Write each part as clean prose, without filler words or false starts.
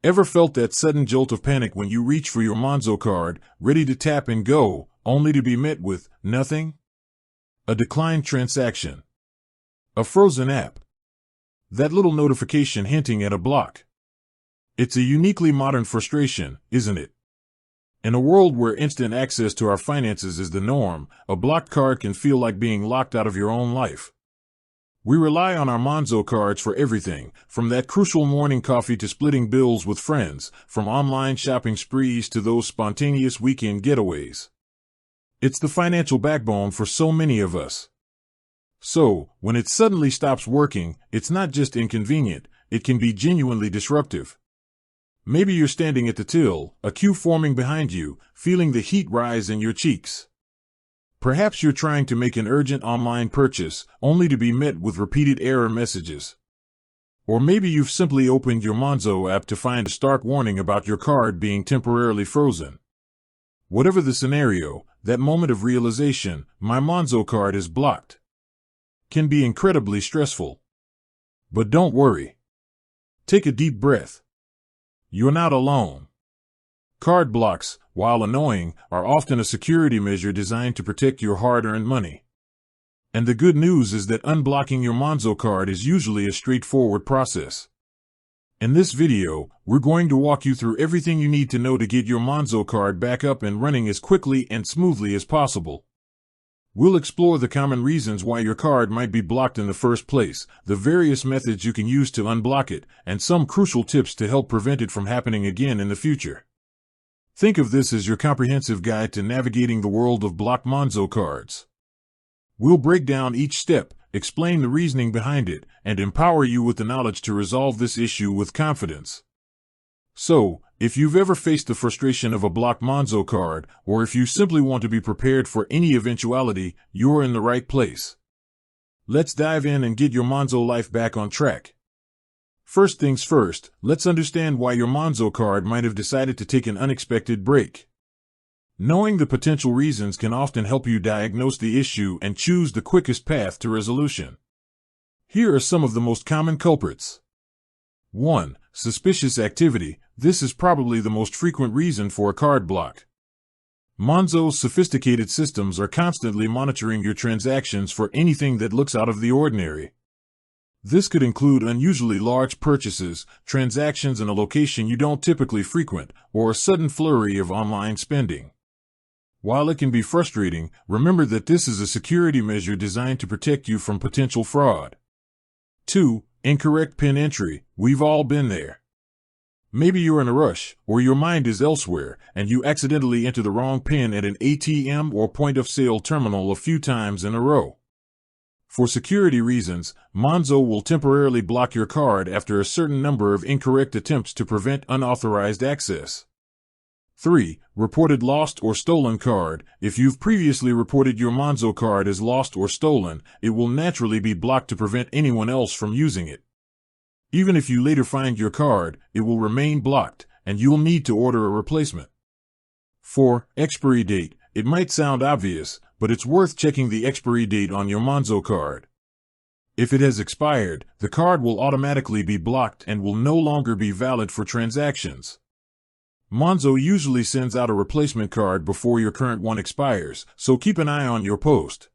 Ever felt that sudden jolt of panic when you reach for your Monzo card, ready to tap and go, only to be met with nothing? A declined transaction. A frozen app. That little notification hinting at a block. It's a uniquely modern frustration, isn't it? In a world where instant access to our finances is the norm, a blocked card can feel like being locked out of your own life. We rely on our Monzo cards for everything, from that crucial morning coffee to splitting bills with friends, from online shopping sprees to those spontaneous weekend getaways. It's the financial backbone for so many of us. So, when it suddenly stops working, it's not just inconvenient, it can be genuinely disruptive. Maybe you're standing at the till, a queue forming behind you, feeling the heat rise in your cheeks. Perhaps you're trying to make an urgent online purchase, only to be met with repeated error messages. Or maybe you've simply opened your Monzo app to find a stark warning about your card being temporarily frozen. Whatever the scenario, that moment of realization, my Monzo card is blocked, can be incredibly stressful. But don't worry. Take a deep breath. You're not alone. Card blocks, while annoying, are often a security measure designed to protect your hard-earned money. And the good news is that unblocking your Monzo card is usually a straightforward process. In this video, we're going to walk you through everything you need to know to get your Monzo card back up and running as quickly and smoothly as possible. We'll explore the common reasons why your card might be blocked in the first place, the various methods you can use to unblock it, and some crucial tips to help prevent it from happening again in the future. Think of this as your comprehensive guide to navigating the world of blocked Monzo cards. We'll break down each step, explain the reasoning behind it, and empower you with the knowledge to resolve this issue with confidence. So, if you've ever faced the frustration of a blocked Monzo card, or if you simply want to be prepared for any eventuality, you're in the right place. Let's dive in and get your Monzo life back on track. First things first, let's understand why your Monzo card might have decided to take an unexpected break. Knowing the potential reasons can often help you diagnose the issue and choose the quickest path to resolution. Here are some of the most common culprits. 1. Suspicious activity. This is probably the most frequent reason for a card block. Monzo's sophisticated systems are constantly monitoring your transactions for anything that looks out of the ordinary. This could include unusually large purchases, transactions in a location you don't typically frequent, or a sudden flurry of online spending. While it can be frustrating, remember that this is a security measure designed to protect you from potential fraud. 2. Incorrect PIN entry. We've all been there. Maybe you're in a rush, or your mind is elsewhere, and you accidentally enter the wrong PIN at an ATM or point-of-sale terminal a few times in a row. For security reasons, Monzo will temporarily block your card after a certain number of incorrect attempts to prevent unauthorized access. 3. Reported lost or stolen card. If you've previously reported your Monzo card as lost or stolen, it will naturally be blocked to prevent anyone else from using it. Even if you later find your card, it will remain blocked, and you'll need to order a replacement. 4. Expiry date. It might sound obvious, but it's worth checking the expiry date on your Monzo card. If it has expired, the card will automatically be blocked and will no longer be valid for transactions. Monzo usually sends out a replacement card before your current one expires, so keep an eye on your post.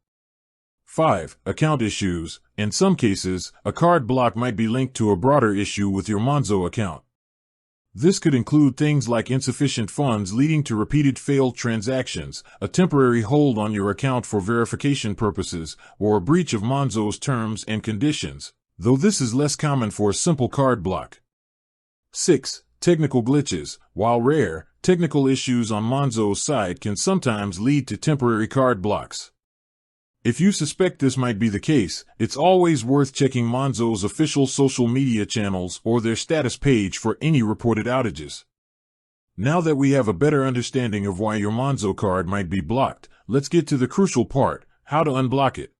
5. Account issues. In some cases, a card block might be linked to a broader issue with your Monzo account. This could include things like insufficient funds leading to repeated failed transactions, a temporary hold on your account for verification purposes, or a breach of Monzo's terms and conditions, though this is less common for a simple card block. 6. Technical glitches. While rare, technical issues on Monzo's side can sometimes lead to temporary card blocks. If you suspect this might be the case, it's always worth checking Monzo's official social media channels or their status page for any reported outages. Now that we have a better understanding of why your Monzo card might be blocked, let's get to the crucial part: how to unblock it.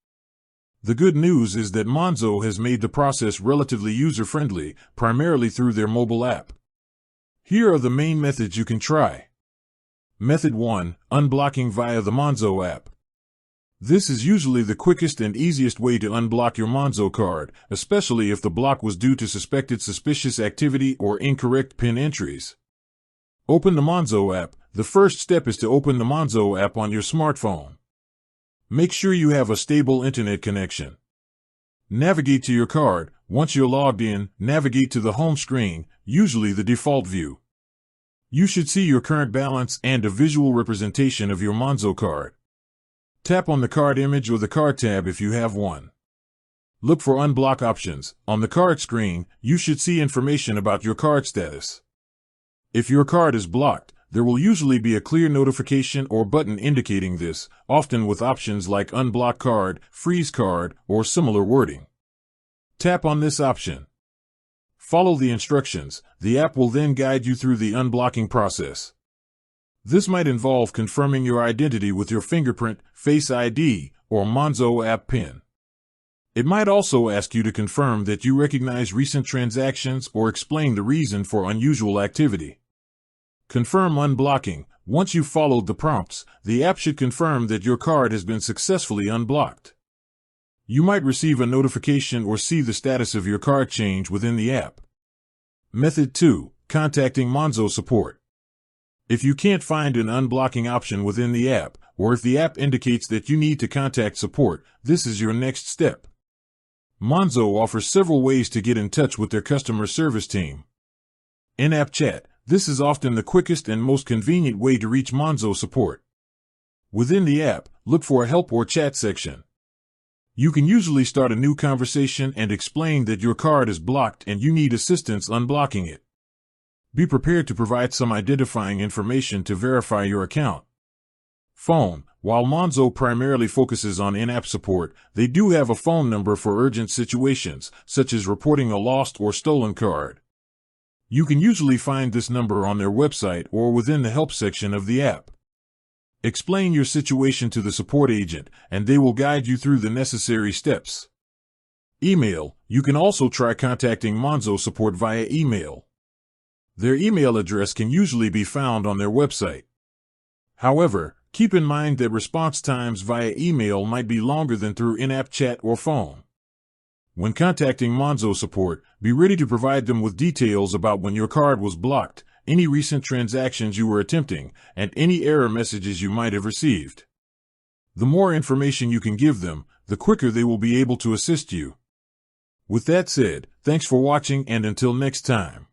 The good news is that Monzo has made the process relatively user-friendly, primarily through their mobile app. Here are the main methods you can try. Method 1. Unblocking via the Monzo app. This is usually the quickest and easiest way to unblock your Monzo card, especially if the block was due to suspected suspicious activity or incorrect PIN entries. Open the Monzo app. The first step is to open the Monzo app on your smartphone. Make sure you have a stable internet connection. Navigate to your card. Once you're logged in, navigate to the home screen, usually the default view. You should see your current balance and a visual representation of your Monzo card. Tap on the card image or the card tab if you have one. Look for unblock options. On the card screen, you should see information about your card status. If your card is blocked, there will usually be a clear notification or button indicating this, often with options like unblock card, freeze card, or similar wording. Tap on this option. Follow the instructions. The app will then guide you through the unblocking process. This might involve confirming your identity with your fingerprint, Face ID, or Monzo app PIN. It might also ask you to confirm that you recognize recent transactions or explain the reason for unusual activity. Confirm unblocking. Once you've followed the prompts, the app should confirm that your card has been successfully unblocked. You might receive a notification or see the status of your card change within the app. Method 2. Contacting Monzo support. If you can't find an unblocking option within the app, or if the app indicates that you need to contact support, this is your next step. Monzo offers several ways to get in touch with their customer service team. In-app chat. This is often the quickest and most convenient way to reach Monzo support. Within the app, look for a help or chat section. You can usually start a new conversation and explain that your card is blocked and you need assistance unblocking it. Be prepared to provide some identifying information to verify your account. Phone. While Monzo primarily focuses on in-app support, they do have a phone number for urgent situations, such as reporting a lost or stolen card. You can usually find this number on their website or within the help section of the app. Explain your situation to the support agent, and they will guide you through the necessary steps. Email. You can also try contacting Monzo support via email. Their email address can usually be found on their website. However, keep in mind that response times via email might be longer than through in-app chat or phone. When contacting Monzo support, be ready to provide them with details about when your card was blocked, any recent transactions you were attempting, and any error messages you might have received. The more information you can give them, the quicker they will be able to assist you. With that said, thanks for watching, and until next time.